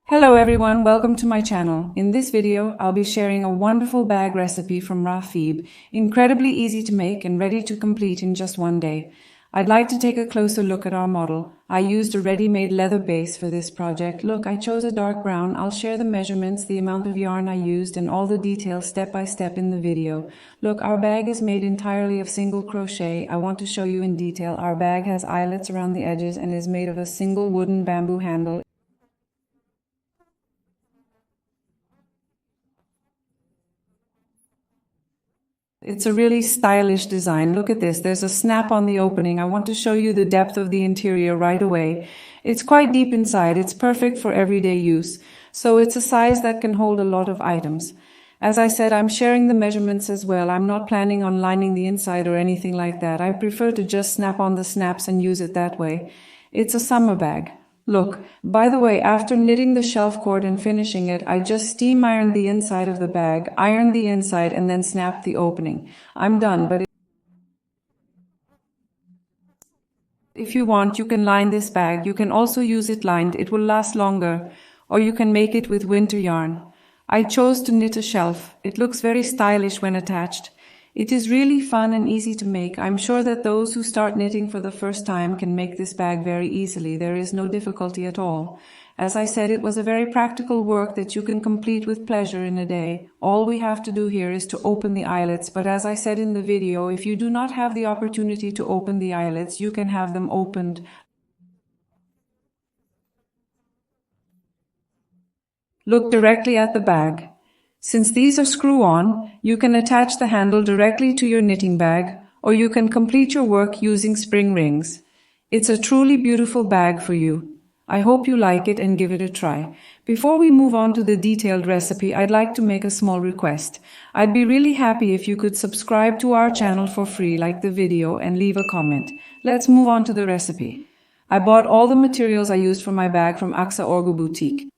Hello everyone, welcome to my channel. In this video, I'll be sharing a wonderful bag recipe from Raffiabag, incredibly easy to make and ready to complete in just one day. I'd like to take a closer look at our model. I used a ready-made leather base for this project. Look, I chose a dark brown. I'll share the measurements, the amount of yarn I used, and all the details step by step in the video. Look, our bag is made entirely of single crochet. I want to show you in detail. Our bag has eyelets around the edges and is made of a single wooden bamboo handle. It's a really stylish design. Look at this. There's a snap on the opening. I want to show you the depth of the interior right away. It's quite deep inside. It's perfect for everyday use. So it's a size that can hold a lot of items. As I said, I'm sharing the measurements as well. I'm not planning on lining the inside or anything like that. I prefer to just snap on the snaps and use it that way. It's a summer bag. Look, by the way, after knitting the shelf cord and finishing it, I just steam ironed the inside of the bag, ironed the inside, and then snapped the opening. I'm done, but if you want, you can line this bag. You can also use it lined. It will last longer. Or you can make it with winter yarn. I chose to knit a shelf. It looks very stylish when attached. It is really fun and easy to make. I'm sure that those who start knitting for the first time can make this bag very easily. There is no difficulty at all. As I said, it was a very practical work that you can complete with pleasure in a day. All we have to do here is to open the eyelets, but as I said in the video, if you do not have the opportunity to open the eyelets, you can have them opened. Look directly at the bag. Since these are screw-on, you can attach the handle directly to your knitting bag, or you can complete your work using spring rings. It's a truly beautiful bag for you. I hope you like it and give it a try. Before we move on to the detailed recipe, I'd like to make a small request. I'd be really happy if you could subscribe to our channel for free, like the video, and leave a comment. Let's move on to the recipe. I bought all the materials I used for my bag from Aksa Orgu Boutique.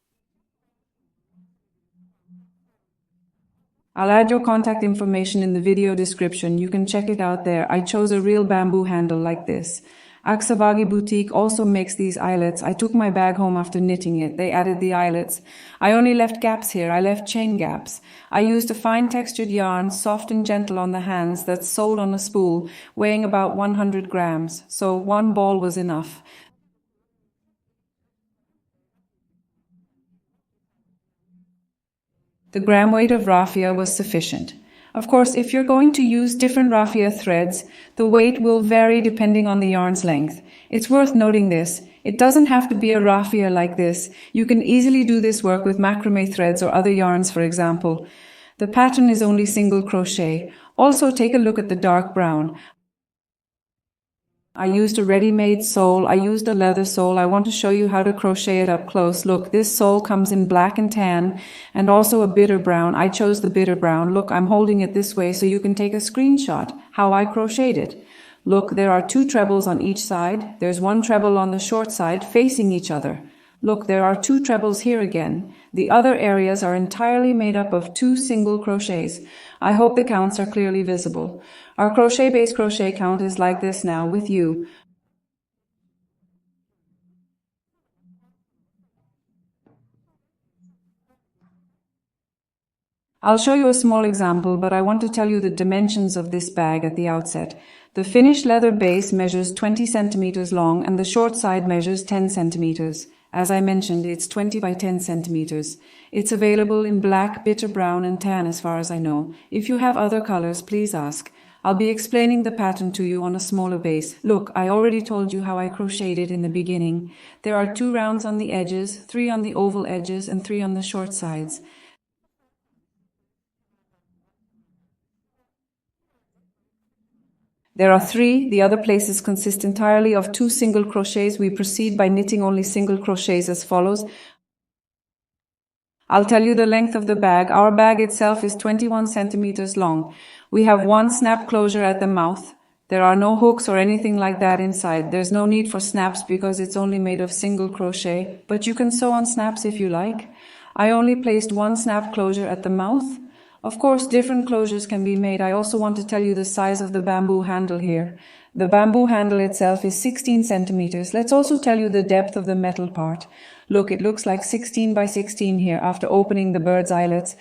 I'll add your contact information in the video description. You can check it out there. I chose a real bamboo handle like this. Aksabagi Boutique also makes these eyelets. I took my bag home after knitting it. They added the eyelets. I only left gaps here. I left chain gaps. I used a fine textured yarn, soft and gentle on the hands, that's sewed on a spool, weighing about 100 grams. So one ball was enough. The gram weight of raffia was sufficient. Of course, if you're going to use different raffia threads, the weight will vary depending on the yarn's length. It's worth noting this. It doesn't have to be a raffia like this. You can easily do this work with macrame threads or other yarns, for example. The pattern is only single crochet. Also, take a look at the dark brown. I used a ready-made sole. I used a leather sole. I want to show you how to crochet it up close. Look, this sole comes in black and tan and also a bitter brown. I chose the bitter brown. Look, I'm holding it this way so you can take a screenshot how I crocheted it. Look, there are two trebles on each side. There's one treble on the short side facing each other. Look, there are two trebles here again. The other areas are entirely made up of two single crochets. I hope the counts are clearly visible. Our crochet base crochet count is like this now with you. I'll show you a small example, but I want to tell you the dimensions of this bag at the outset. The finished leather base measures 20 centimeters long and the short side measures 10 centimeters. As I mentioned, it's 20 by 10 centimeters. It's available in black, bitter brown, and tan as far as I know. If you have other colors, please ask. I'll be explaining the pattern to you on a smaller base. Look, I already told you how I crocheted in the beginning. There are 2 rounds on the edges, 3 on the oval edges, and 3 on the short sides. There are 3. The other places consist entirely of 2 single crochets. We proceed by knitting only single crochets as follows. I'll tell you the length of the bag. Our bag itself is 21 centimeters long. We have 1 snap closure at the mouth. There are no hooks or anything like that inside. There's no need for snaps because it's only made of single crochet, but you can sew on snaps if you like. I only placed 1 snap closure at the mouth. Of course, different closures can be made. I also want to tell you the size of the bamboo handle here. The bamboo handle itself is 16 centimeters. Let's also tell you the depth of the metal part. Look, it looks like 16 by 16 here after opening the bird's eyelets.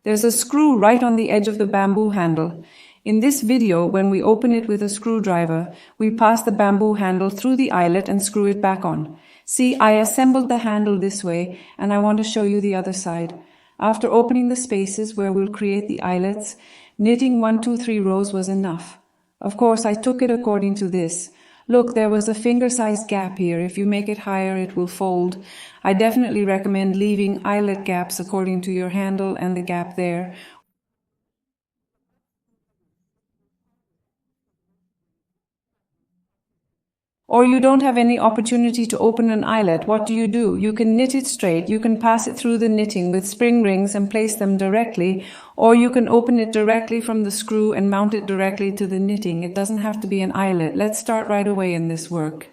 There's a screw right on the edge of the bamboo handle. In this video, when we open it with a screwdriver, we pass the bamboo handle through the eyelet and screw it back on. See, I assembled the handle this way, and I want to show you the other side. After opening the spaces where we'll create the eyelets, knitting 1, 2, 3 rows was enough. Of course, I took it according to this. Look, there was a finger-sized gap here. If you make it higher, it will fold. I definitely recommend leaving eyelet gaps according to your handle and the gap there. Or you don't have any opportunity to open an eyelet, what do? You can knit it straight, you can pass it through the knitting with spring rings and place them directly, or you can open it directly from the screw and mount it directly to the knitting. It doesn't have to be an eyelet. Let's start right away in this work.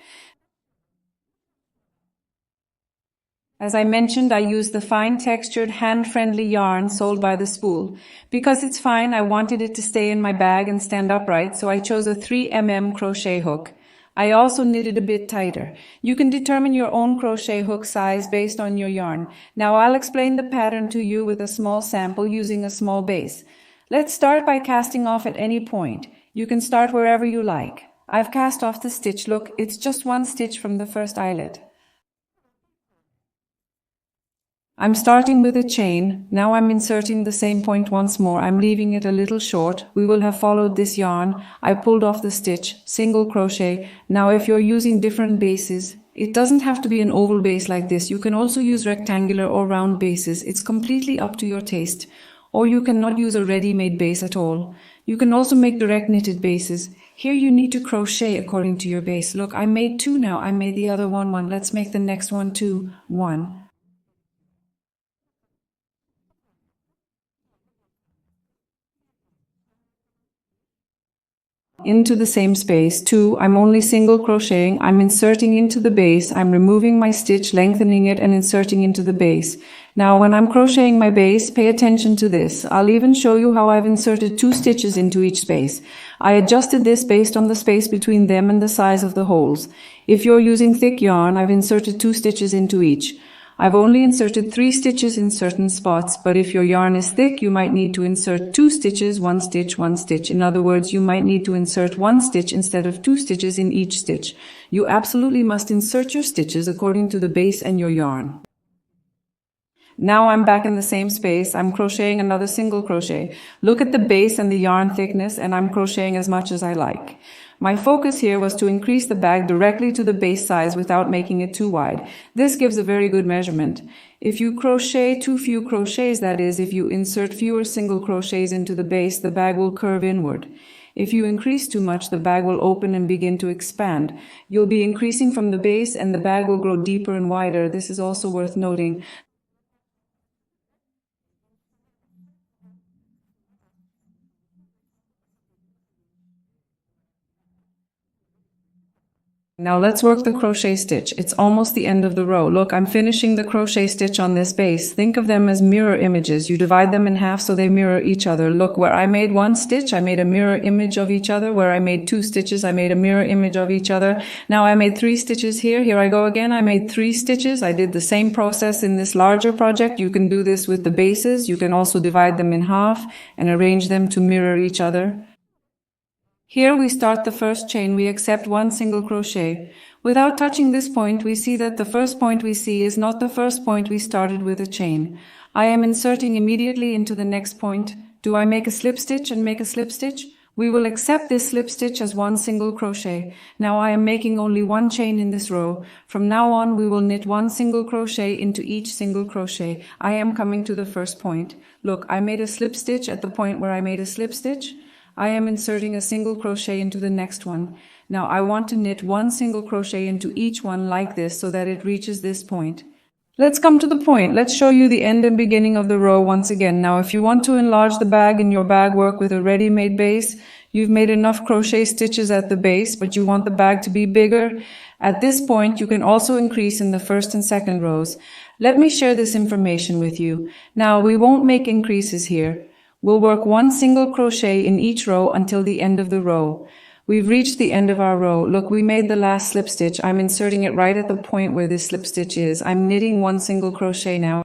As I mentioned, I used the fine textured hand-friendly yarn sold by the spool. Because it's fine, I wanted it to stay in my bag and stand upright, so I chose a 3mm crochet hook. I also knitted a bit tighter. You can determine your own crochet hook size based on your yarn. Now I'll explain the pattern to you with a small sample using a small base. Let's start by casting off at any point. You can start wherever you like. I've cast off the stitch. Look, it's just one stitch from the first eyelet. I'm starting with a chain. Now I'm inserting the same point once more. I'm leaving it a little short. We will have followed this yarn. I pulled off the stitch, single crochet. Now if you're using different bases, it doesn't have to be an oval base like this. You can also use rectangular or round bases. It's completely up to your taste. Or you cannot use a ready-made base at all. You can also make direct knitted bases. Here you need to crochet according to your base. Look, I made 2 now. I made the other one. Let's make the next one 2, 1. Into the same space. 2, I'm only single crocheting. I'm inserting into the base. I'm removing my stitch, lengthening it and inserting into the base. Now when I'm crocheting my base, pay attention to this. I'll even show you how I've inserted 2 stitches into each space. I adjusted this based on the space between them and the size of the holes. If you're using thick yarn, I've inserted 2 stitches into each. I've only inserted 3 stitches in certain spots, but if your yarn is thick, you might need to insert 2 stitches, 1 stitch, 1 stitch. In other words, you might need to insert 1 stitch instead of 2 stitches in each stitch. You absolutely must insert your stitches according to the base and your yarn. Now I'm back in the same space. I'm crocheting another single crochet. Look at the base and the yarn thickness, and I'm crocheting as much as I like. My focus here was to increase the bag directly to the base size without making it too wide. This gives a very good measurement. If you crochet too few crochets, that is, if you insert fewer single crochets into the base, the bag will curve inward. If you increase too much, the bag will open and begin to expand. You'll be increasing from the base and the bag will grow deeper and wider. This is also worth noting. Now let's work the crochet stitch. It's almost the end of the row. Look, I'm finishing the crochet stitch on this base. Think of them as mirror images. You divide them in half so they mirror each other. Look, where I made 1 stitch, I made a mirror image of each other. Where I made 2 stitches, I made a mirror image of each other. Now I made 3 stitches here. Here I go again. I made 3 stitches. I did the same process in this larger project. You can do this with the bases. You can also divide them in half and arrange them to mirror each other. Here we start the first chain. We accept 1 single crochet. Without touching this point, we see that the first point we see is not the first point we started with a chain. I am inserting immediately into the next point. Do I make a slip stitch and make a slip stitch? We will accept this slip stitch as 1 single crochet. Now I am making only 1 chain in this row. From now on, we will knit 1 single crochet into each single crochet. I am coming to the first point. Look, I made a slip stitch at the point where I made a slip stitch. I am inserting a single crochet into the next one. Now I want to knit 1 single crochet into each one like this so that it reaches this point. Let's come to the point. Let's show you the end and beginning of the row once again. Now if you want to enlarge the bag in your bag work with a ready-made base, you've made enough crochet stitches at the base, but you want the bag to be bigger. At this point, you can also increase in the first and second rows. Let me share this information with you. Now, we won't make increases here. We'll work one single crochet in each row until the end of the row. We've reached the end of our row. Look, we made the last slip stitch. I'm inserting it right at the point where this slip stitch is. I'm knitting one single crochet now.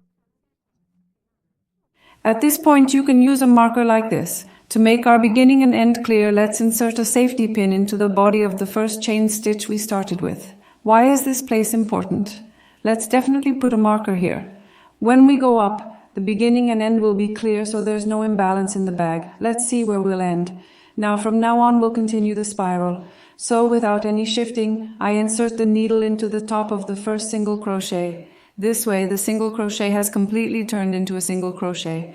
At this point, you can use a marker like this. To make our beginning and end clear, let's insert a safety pin into the body of the first chain stitch we started with. Why is this place important? Let's definitely put a marker here. When we go up, the beginning and end will be clear so there's no imbalance in the bag. Let's see where we'll end. Now from now on we'll continue the spiral. So without any shifting, I insert the needle into the top of the first single crochet. This way the single crochet has completely turned into a single crochet.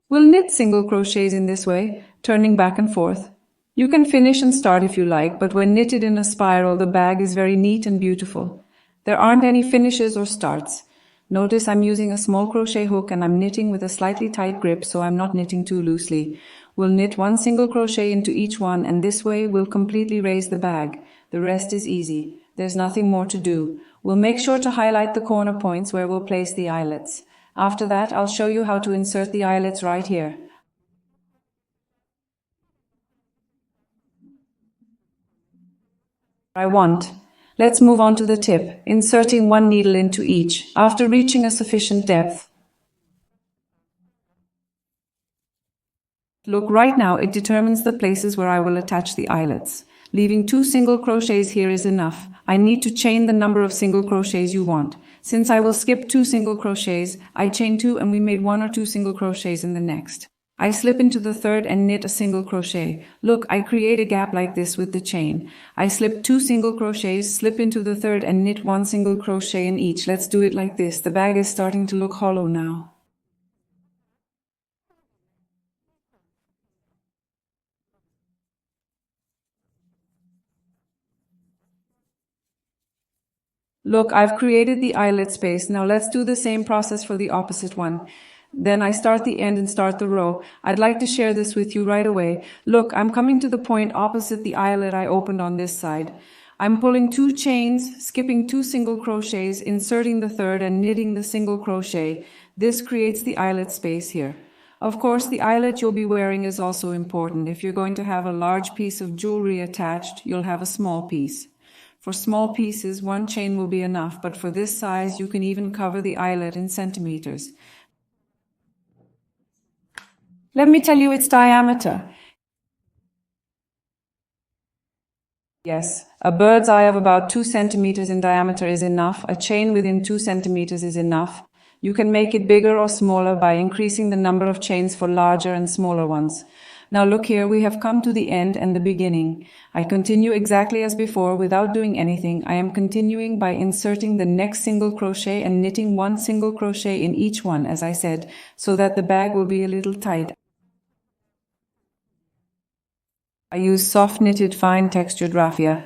We'll knit single crochets in this way, turning back and forth. You can finish and start if you like, but when knitted in a spiral, the bag is very neat and beautiful. There aren't any finishes or starts. Notice I'm using a small crochet hook and I'm knitting with a slightly tight grip so I'm not knitting too loosely. We'll knit one single crochet into each one and this way we'll completely raise the bag. The rest is easy. There's nothing more to do. We'll make sure to highlight the corner points where we'll place the eyelets. After that, I'll show you how to insert the eyelets right here. Let's move on to the tip, inserting one needle into each, after reaching a sufficient depth. Look, right now it determines the places where I will attach the eyelets. Leaving 2 single crochets here is enough. I need to chain the number of single crochets you want. Since I will skip 2 single crochets, I chain 2 and we made 1 or 2 single crochets in the next. I slip into the third and knit a single crochet. Look, I create a gap like this with the chain. I slip 2 single crochets, slip into the third and knit 1 single crochet in each. Let's do it like this. The bag is starting to look hollow now. Look, I've created the eyelet space. Now let's do the same process for the opposite one. Then I start the end and start the row. I'd like to share this with you right away. Look, I'm coming to the point opposite the eyelet I opened on this side. I'm pulling 2 chains, skipping 2 single crochets, inserting the third and knitting the single crochet. This creates the eyelet space here. Of course, the eyelet you'll be wearing is also important. If you're going to have a large piece of jewelry attached, you'll have a small piece. For small pieces, 1 chain will be enough, but for this size, you can even cover the eyelet in centimeters. Let me tell you its diameter. Yes, a bird's eye of about 2 centimeters in diameter is enough. A chain within 2 centimeters is enough. You can make it bigger or smaller by increasing the number of chains for larger and smaller ones. Now look here, we have come to the end and the beginning. I continue exactly as before without doing anything. I am continuing by inserting the next single crochet and knitting 1 single crochet in each one, as I said, so that the bag will be a little tight. I use soft knitted fine textured raffia.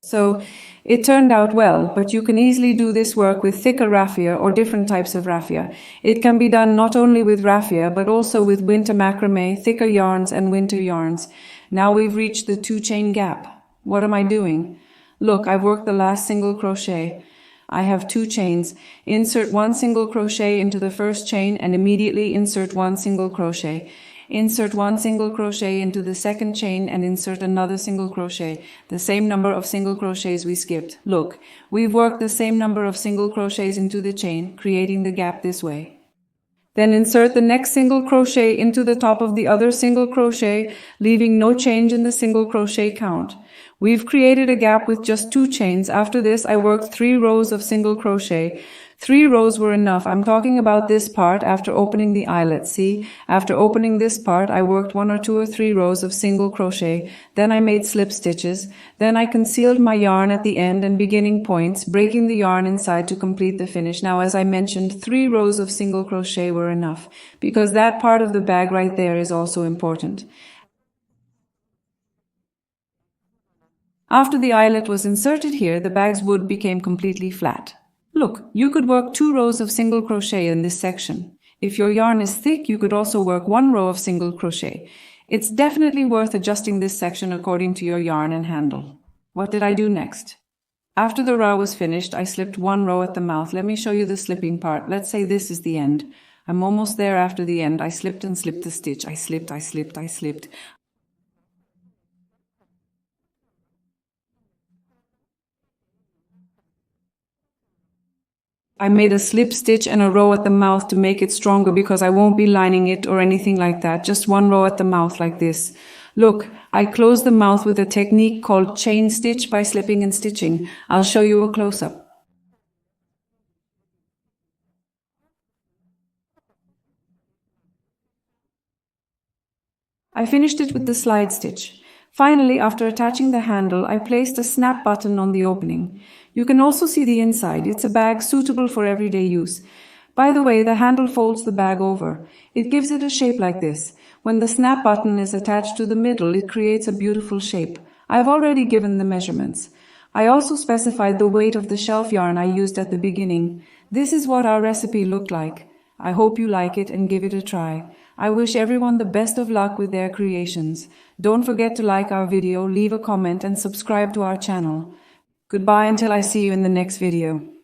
So it turned out well, but you can easily do this work with thicker raffia or different types of raffia. It can be done not only with raffia, but also with winter macrame, thicker yarns and winter yarns. Now we've reached the 2 chain gap. What am I doing? Look, I've worked the last single crochet. I have 2 chains. Insert 1 single crochet into the first chain and immediately insert 1 single crochet. Insert 1 single crochet into the second chain and insert another single crochet, the same number of single crochets we skipped. Look, we've worked the same number of single crochets into the chain, creating the gap this way. Then insert the next single crochet into the top of the other single crochet, leaving no change in the single crochet count. We've created a gap with just 2 chains. After this, I worked 3 rows of single crochet. 3 rows were enough. I'm talking about this part after opening the eyelet. See, after opening this part, I worked 1 or 2 or 3 rows of single crochet. Then I made slip stitches. Then I concealed my yarn at the end and beginning points, breaking the yarn inside to complete the finish. Now, as I mentioned, 3 rows of single crochet were enough, because that part of the bag right there is also important. After the eyelet was inserted here, the bag's wood became completely flat. Look, you could work 2 rows of single crochet in this section. If your yarn is thick, you could also work 1 row of single crochet. It's definitely worth adjusting this section according to your yarn and handle. What did I do next? After the row was finished, I slipped one row at the mouth. Let me show you the slipping part. Let's say this is the end. I'm almost there after the end. I slipped and slipped the stitch. I slipped, I slipped, I slipped. I made a slip stitch and a row at the mouth to make it stronger because I won't be lining it or anything like that. Just one row at the mouth like this. Look, I closed the mouth with a technique called chain stitch by slipping and stitching. I'll show you a close-up. I finished it with the slide stitch. Finally, after attaching the handle, I placed a snap button on the opening. You can also see the inside. It's a bag suitable for everyday use. By the way, the handle folds the bag over. It gives it a shape like this. When the snap button is attached to the middle, it creates a beautiful shape. I've already given the measurements. I also specified the weight of the shelf yarn I used at the beginning. This is what our recipe looked like. I hope you like it and give it a try. I wish everyone the best of luck with their creations. Don't forget to like our video, leave a comment and subscribe to our channel. Goodbye until I see you in the next video.